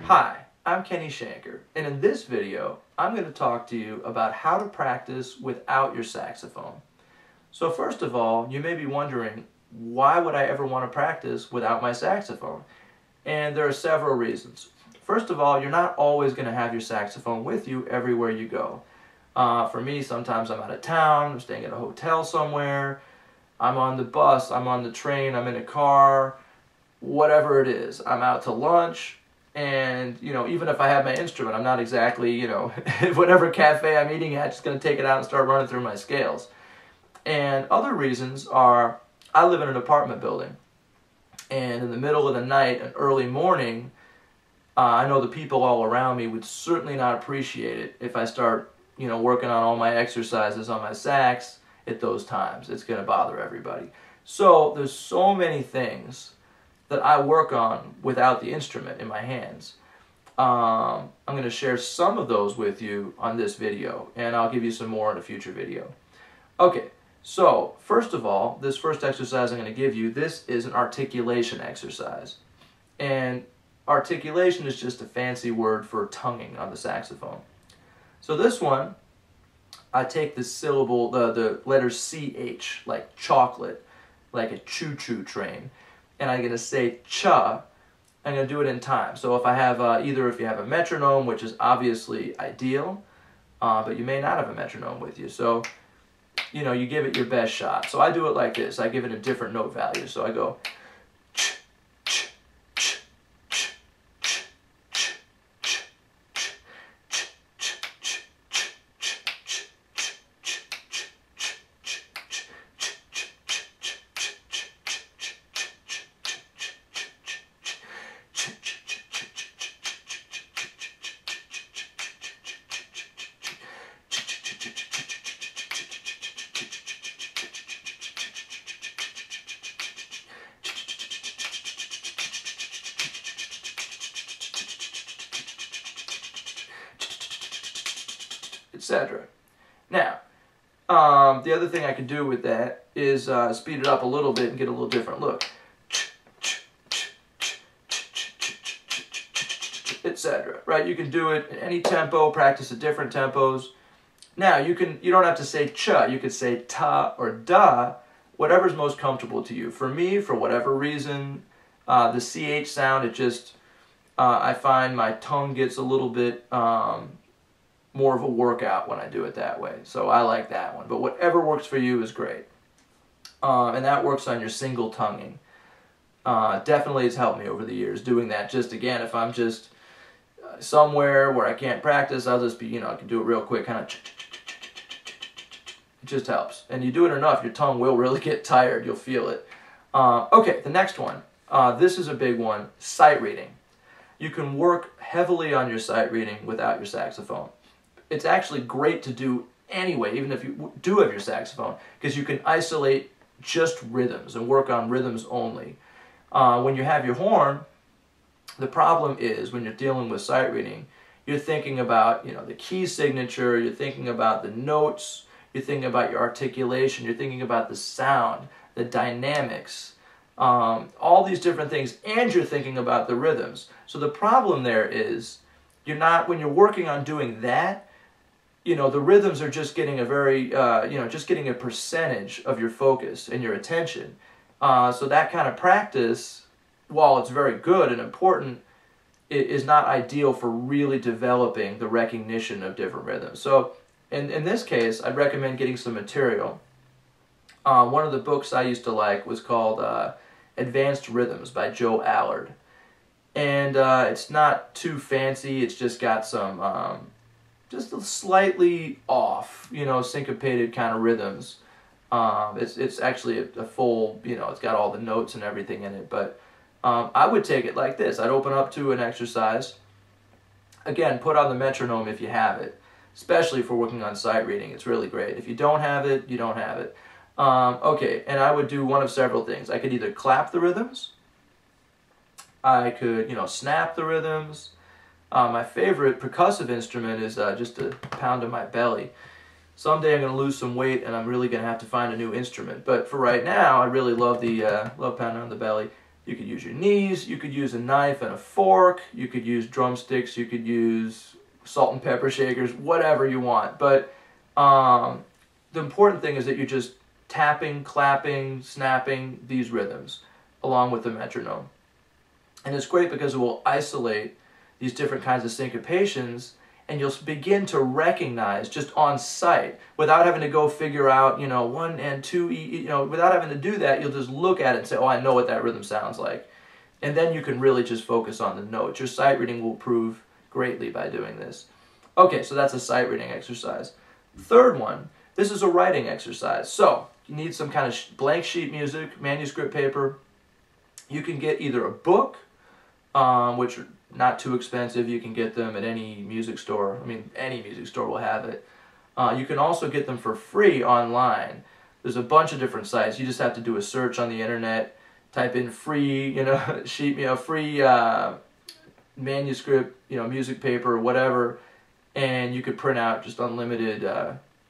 Hi, I'm Kenny Shanker, and in this video, I'm going to talk to you about how to practice without your saxophone. So first of all, you may be wondering, why would I ever want to practice without my saxophone? And there are several reasons. First of all, you're not always going to have your saxophone with you everywhere you go. For me, sometimes I'm out of town, I'm staying at a hotel somewhere, I'm on the bus, I'm on the train, I'm in a car, whatever it is. I'm out to lunch, and even if I have my instrument, I'm not exactly, whatever cafe I'm eating at, just going to take it out and start running through my scales. And other reasons are, I live in an apartment building, and in the middle of the night and early morning, I know the people all around me would certainly not appreciate it if I start, working on all my exercises on my sax at those times. It's going to bother everybody. So there's so many things that I work on without the instrument in my hands. I'm going to share some of those with you on this video, and I'll give you some more in a future video. Okay, so first of all, this first exercise I'm going to give you, this is an articulation exercise. And articulation is just a fancy word for tonguing on the saxophone. So this one, I take the syllable, the letter CH, like chocolate, like a choo-choo train, and I'm going to say cha. I'm going to do it in time. So if I have, either if you have a metronome, which is obviously ideal, but you may not have a metronome with you. So, you give it your best shot. So I do it like this. I give it a different note value. So I go ch, ch, ch, ch, ch, ch, ch, ch, ch, ch, etc. Now, the other thing I could do with that is speed it up a little bit and get a little different look, etc. Right? You can do it in any tempo, practice at different tempos. Now, you don't have to say cha, you could say ta or da, whatever's most comfortable to you. For me, for whatever reason, the CH sound, it just, I find my tongue gets a little bit more of a workout when I do it that way. So I like that one. But whatever works for you is great. And that works on your single tonguing. Definitely has helped me over the years doing that. Just again, if I'm just somewhere where I can't practice, I'll just be, I can do it real quick, kind of. It just helps. And you do it enough, your tongue will really get tired. You'll feel it. Okay, the next one. This is a big one, sight reading. You can work heavily on your sight reading without your saxophone. It's actually great to do anyway, even if you do have your saxophone, because you can isolate just rhythms and work on rhythms only. When you have your horn, the problem is when you're dealing with sight reading, you're thinking about, the key signature, you're thinking about the notes, you're thinking about your articulation, you're thinking about the sound, the dynamics, all these different things, and you're thinking about the rhythms. So the problem there is, when you're working on doing that, the rhythms are just getting a very, just getting a percentage of your focus and your attention. So that kind of practice, while it's very good and important, it is not ideal for really developing the recognition of different rhythms. So in this case, I'd recommend getting some material. One of the books I used to like was called Advanced Rhythms by Joe Allard. And it's not too fancy, it's just got some, just a slightly off, syncopated kind of rhythms. It's actually a full, it's got all the notes and everything in it, but I would take it like this. I'd open up to an exercise. Again, put on the metronome if you have it, especially for working on sight reading. It's really great. If you don't have it, you don't have it. Okay, and I would do one of several things. I could either clap the rhythms, I could, snap the rhythms. My favorite percussive instrument is just a pound on my belly. Someday I'm going to lose some weight and I'm really going to have to find a new instrument. But for right now, I really love the love pounding on the belly. You could use your knees, you could use a knife and a fork, you could use drumsticks, you could use salt and pepper shakers, whatever you want. But the important thing is that you're just tapping, clapping, snapping these rhythms along with the metronome. And it's great because it will isolate these different kinds of syncopations, and you'll begin to recognize just on sight, without having to go figure out, 1 and 2, without having to do that, you'll just look at it and say, oh, I know what that rhythm sounds like. And then you can really just focus on the notes. Your sight reading will improve greatly by doing this. Okay, so that's a sight reading exercise. Third one, this is a writing exercise. So you need some kind of blank sheet music, manuscript paper. You can get either a book, which are not too expensive. You can get them at any music store. I mean, any music store will have it. You can also get them for free online. There's a bunch of different sites. You just have to do a search on the internet, type in free, free manuscript, music paper, whatever, and you could print out just unlimited,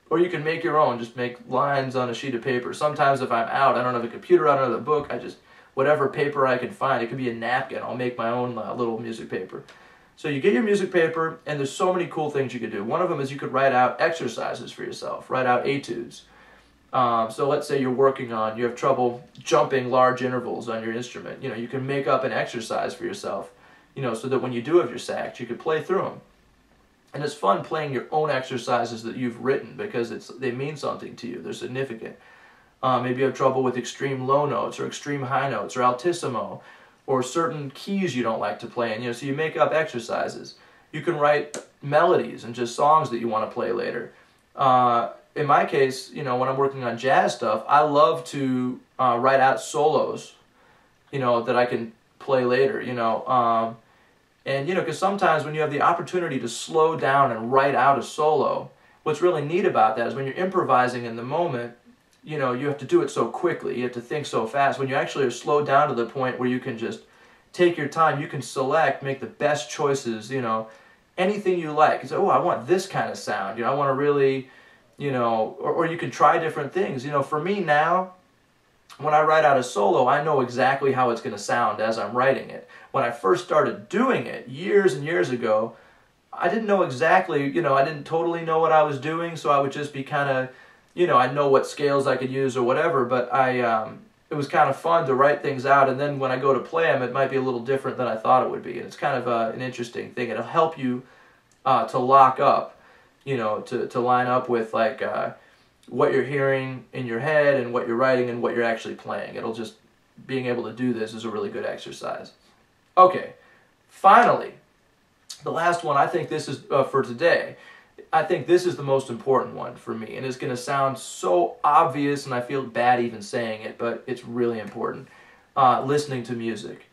or you can make your own. Just make lines on a sheet of paper. Sometimes if I'm out, I don't have a computer, I don't have a book, whatever paper I can find, it could be a napkin, I'll make my own little music paper. So you get your music paper, and there's so many cool things you could do. One of them is you could write out exercises for yourself, write out etudes. So let's say you have trouble jumping large intervals on your instrument. You can make up an exercise for yourself, so that when you do have your sax, you could play through them. And it's fun playing your own exercises that you've written because they mean something to you. They're significant. Maybe you have trouble with extreme low notes or extreme high notes or altissimo or certain keys you don't like to play in. So you make up exercises. You can write melodies and just songs that you want to play later. In my case, when I'm working on jazz stuff, I love to write out solos, that I can play later, and because sometimes when you have the opportunity to slow down and write out a solo, what's really neat about that is when you're improvising in the moment, you have to do it so quickly, you have to think so fast. When you actually are slowed down to the point where you can just take your time, you can select, make the best choices, anything you like. You say, oh, I want this kind of sound, I want to really, or you can try different things. For me now, when I write out a solo, I know exactly how it's going to sound as I'm writing it. When I first started doing it years and years ago, I didn't know exactly, I didn't totally know what I was doing, so I would just be kind of, I know what scales I could use or whatever, but it was kind of fun to write things out, and then when I go to play them, it might be a little different than I thought it would be, and it's kind of an interesting thing. It'll help you to lock up, to line up with what you're hearing in your head and what you're writing and what you're actually playing. Being able to do this is a really good exercise. Okay, finally, the last one, I think this is for today. I think this is the most important one for me, and it's going to sound so obvious, and I feel bad even saying it, but it's really important. Listening to music.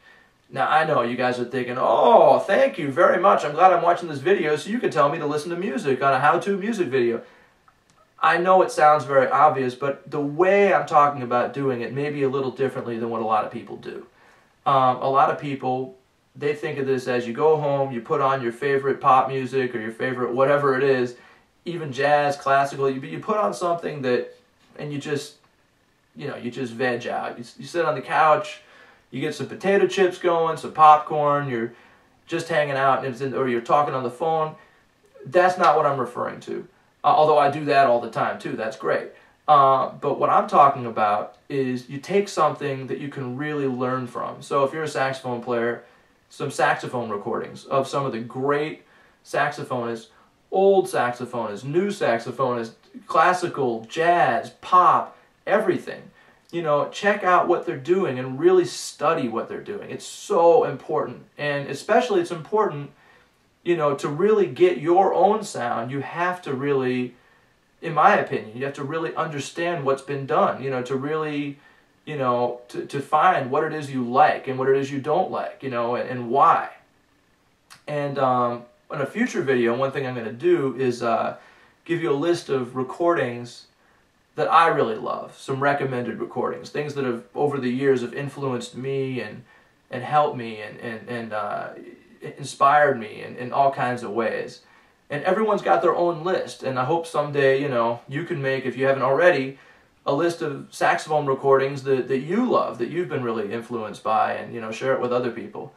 Now, I know you guys are thinking, oh, thank you very much. I'm glad I'm watching this video so you can tell me to listen to music on a how-to music video. I know it sounds very obvious, but the way I'm talking about doing it may be a little differently than what a lot of people do. A lot of people, they think of this as you go home, you put on your favorite pop music or your favorite whatever it is, even jazz, classical, you put on something and you just veg out. You sit on the couch, you get some potato chips going, some popcorn, you're just hanging out, or you're talking on the phone. That's not what I'm referring to. Although I do that all the time too, that's great. But what I'm talking about is you take something that you can really learn from. So if you're a saxophone player, some saxophone recordings of some of the great saxophonists, old saxophonists, new saxophonists, classical, jazz, pop, everything. Check out what they're doing and really study what they're doing. It's so important. And especially it's important, to really get your own sound, you have to really, in my opinion, you have to really understand what's been done, to really, to find what it is you like and what it is you don't like, and why. And in a future video, one thing I'm going to do is give you a list of recordings that I really love, some recommended recordings, things that have, over the years, have influenced me and helped me and inspired me in all kinds of ways. And everyone's got their own list, and I hope someday, you can make, if you haven't already, a list of saxophone recordings that you love, that you've been really influenced by, and, you know, share it with other people.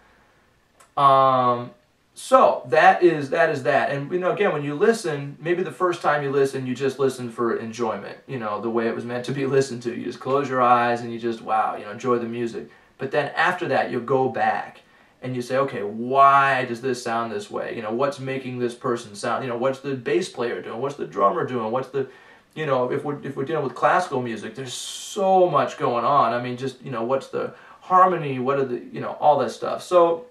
So that is that. And, you know, again, when you listen, maybe the first time you listen, you just listen for enjoyment, you know, the way it was meant to be listened to. You just close your eyes and you just, wow, you know, enjoy the music. But then after that, you'll go back and you say, okay, why does this sound this way? You know, what's making this person sound? You know, what's the bass player doing? What's the drummer doing? What's the, you know, if we're dealing with classical music, there's so much going on. I mean, just, you know, what's the harmony? What are the, you know, all that stuff. So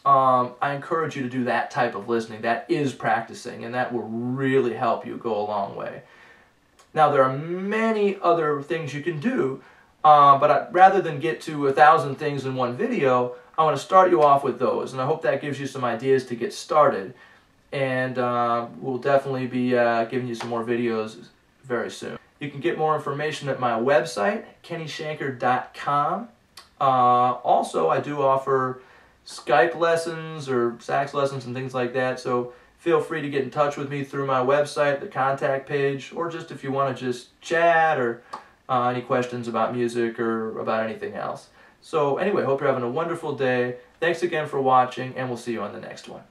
I encourage you to do that type of listening. That is practicing, and that will really help you go a long way. Now, there are many other things you can do, but rather than get to 1,000 things in one video, I want to start you off with those, and I hope that gives you some ideas to get started. And we'll definitely be giving you some more videos very soon. You can get more information at my website, kennyshanker.com. Also, I do offer Skype lessons or sax lessons and things like that, so feel free to get in touch with me through my website, the contact page, or just if you want to just chat or any questions about music or about anything else. So anyway, hope you're having a wonderful day. Thanks again for watching, and we'll see you on the next one.